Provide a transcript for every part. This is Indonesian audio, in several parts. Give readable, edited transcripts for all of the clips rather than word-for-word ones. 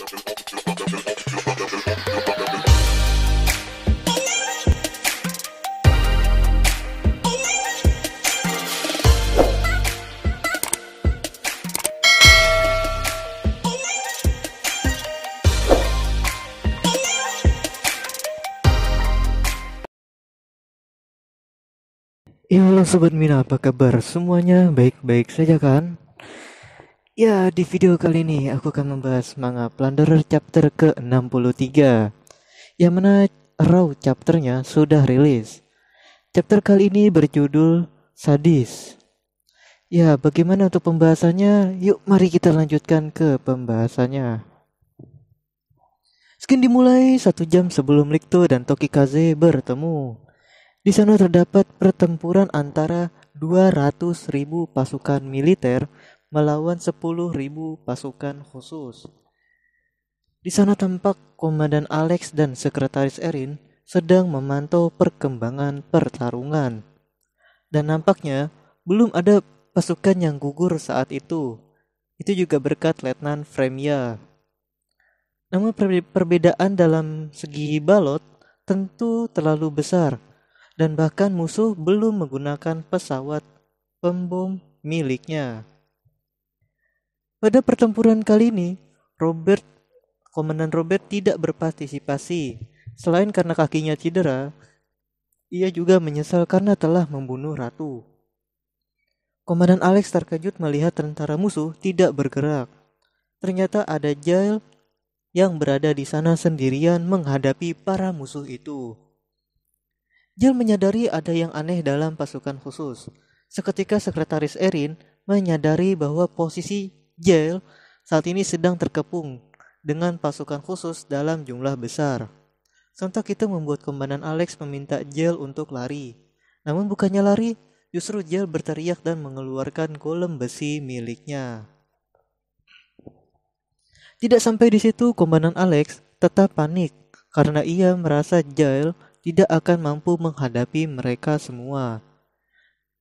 Ya halo Sobat Mina, apa kabar? Semuanya baik-baik saja kan? Ya, di video kali ini aku akan membahas manga Plunderer chapter ke-63, yang mana raw chapternya sudah rilis. Chapter kali ini berjudul Sadis. Ya, bagaimana untuk pembahasannya? Yuk mari kita lanjutkan ke pembahasannya. Skin dimulai 1 jam sebelum Rikto dan Tokikaze bertemu. Di sana terdapat pertempuran antara 200.000 pasukan militer melawan 10.000 pasukan khusus. Di sana tampak Komandan Alex dan Sekretaris Erin sedang memantau perkembangan pertarungan. Dan nampaknya belum ada pasukan yang gugur saat itu. Itu juga berkat Letnan Fremya. Namun perbedaan dalam segi balot tentu terlalu besar. Dan bahkan musuh belum menggunakan pesawat pembom miliknya. Pada pertempuran kali ini, Komandan Robert tidak berpartisipasi. Selain karena kakinya cedera, ia juga menyesal karena telah membunuh ratu. Komandan Alex terkejut melihat tentara musuh tidak bergerak. Ternyata ada Jael yang berada di sana sendirian menghadapi para musuh itu. Jael menyadari ada yang aneh dalam pasukan khusus. Seketika Sekretaris Erin menyadari bahwa posisi Jael saat ini sedang terkepung dengan pasukan khusus dalam jumlah besar. Sontak itu membuat Komandan Alex meminta Jael untuk lari. Namun bukannya lari, justru Jael berteriak dan mengeluarkan golem besi miliknya. Tidak sampai di situ, Komandan Alex tetap panik karena ia merasa Jael tidak akan mampu menghadapi mereka semua.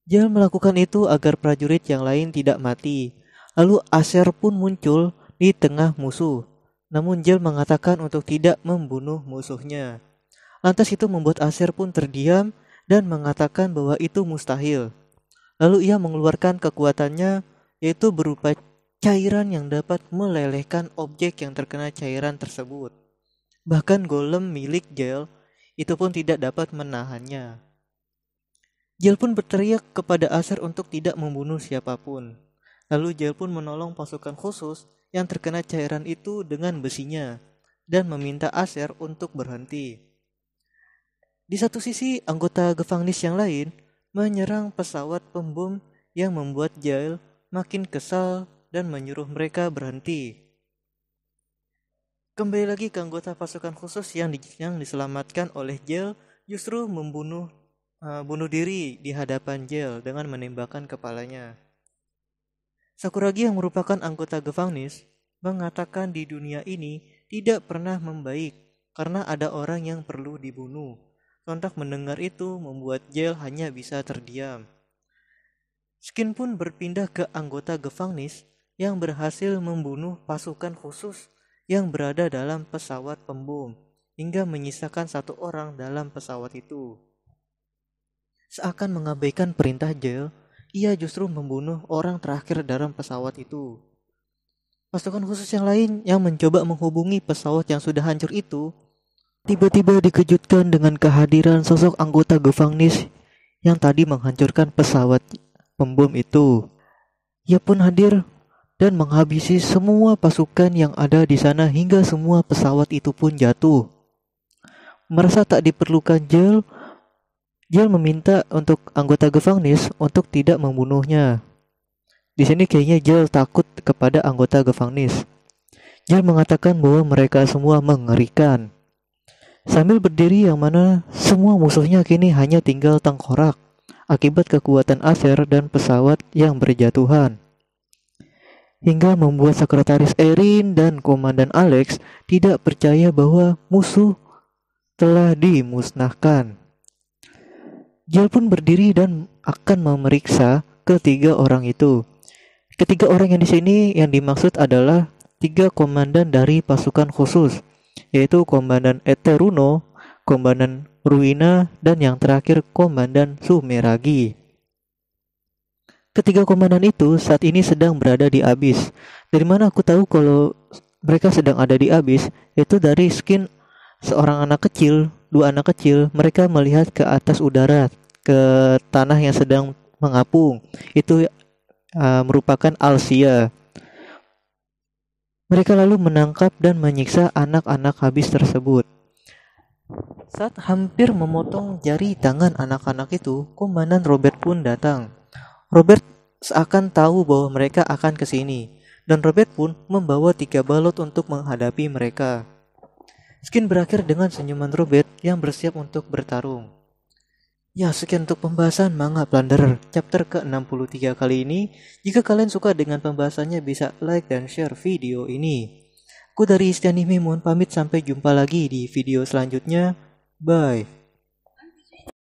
Jael melakukan itu agar prajurit yang lain tidak mati. Lalu Asher pun muncul di tengah musuh. Namun Jael mengatakan untuk tidak membunuh musuhnya. Lantas itu membuat Asher pun terdiam dan mengatakan bahwa itu mustahil. Lalu ia mengeluarkan kekuatannya, yaitu berupa cairan yang dapat melelehkan objek yang terkena cairan tersebut. Bahkan golem milik Jael itu pun tidak dapat menahannya. Jael pun berteriak kepada Asher untuk tidak membunuh siapapun. Lalu Jael pun menolong pasukan khusus yang terkena cairan itu dengan besinya dan meminta Asher untuk berhenti. Di satu sisi, anggota Gevangnis yang lain menyerang pesawat pembom yang membuat Jael makin kesal dan menyuruh mereka berhenti. Kembali lagi ke anggota pasukan khusus yang diselamatkan oleh Jael justru bunuh diri di hadapan Jael dengan menembakkan kepalanya. Sakuragi yang merupakan anggota Gevangnis mengatakan di dunia ini tidak pernah membaik karena ada orang yang perlu dibunuh. Sontak mendengar itu membuat Jael hanya bisa terdiam. Skin pun berpindah ke anggota Gevangnis yang berhasil membunuh pasukan khusus yang berada dalam pesawat pembom hingga menyisakan 1 orang dalam pesawat itu. Seakan mengabaikan perintah Jael, ia justru membunuh orang terakhir dalam pesawat itu. Pasukan khusus yang lain yang mencoba menghubungi pesawat yang sudah hancur itu tiba-tiba dikejutkan dengan kehadiran sosok anggota Gevangnis yang tadi menghancurkan pesawat pembom itu. Ia pun hadir dan menghabisi semua pasukan yang ada di sana hingga semua pesawat itu pun jatuh. Merasa tak diperlukan Jael meminta untuk anggota Gevangnis untuk tidak membunuhnya. Di sini kayaknya Jael takut kepada anggota Gevangnis. Jael mengatakan bahwa mereka semua mengerikan. Sambil berdiri yang mana semua musuhnya kini hanya tinggal tengkorak akibat kekuatan Asher dan pesawat yang berjatuhan. Hingga membuat Sekretaris Erin dan Komandan Alex tidak percaya bahwa musuh telah dimusnahkan. Jael pun berdiri dan akan memeriksa ketiga orang itu. Ketiga orang yang di sini yang dimaksud adalah 3 komandan dari pasukan khusus, yaitu Komandan Eteruno, Komandan Ruina, dan yang terakhir Komandan Sumeragi. Ketiga komandan itu saat ini sedang berada di Abyss. Dari mana aku tahu kalau mereka sedang ada di Abyss? Itu dari skin seorang anak kecil, dua anak kecil, mereka melihat ke atas udara, ke tanah yang sedang mengapung. Itu merupakan Alsia. Mereka lalu menangkap dan menyiksa anak-anak Abyss tersebut. Saat hampir memotong jari tangan anak-anak itu, Komandan Robert pun datang. Robert seakan tahu bahwa mereka akan ke sini, dan Robert pun membawa 3 balot untuk menghadapi mereka. Skin berakhir dengan senyuman Robert yang bersiap untuk bertarung. Ya, sekian untuk pembahasan Manga Plunderer chapter ke-63 kali ini. Jika kalian suka dengan pembahasannya, bisa like dan share video ini. Aku dari Istiani Mimun pamit, sampai jumpa lagi di video selanjutnya. Bye.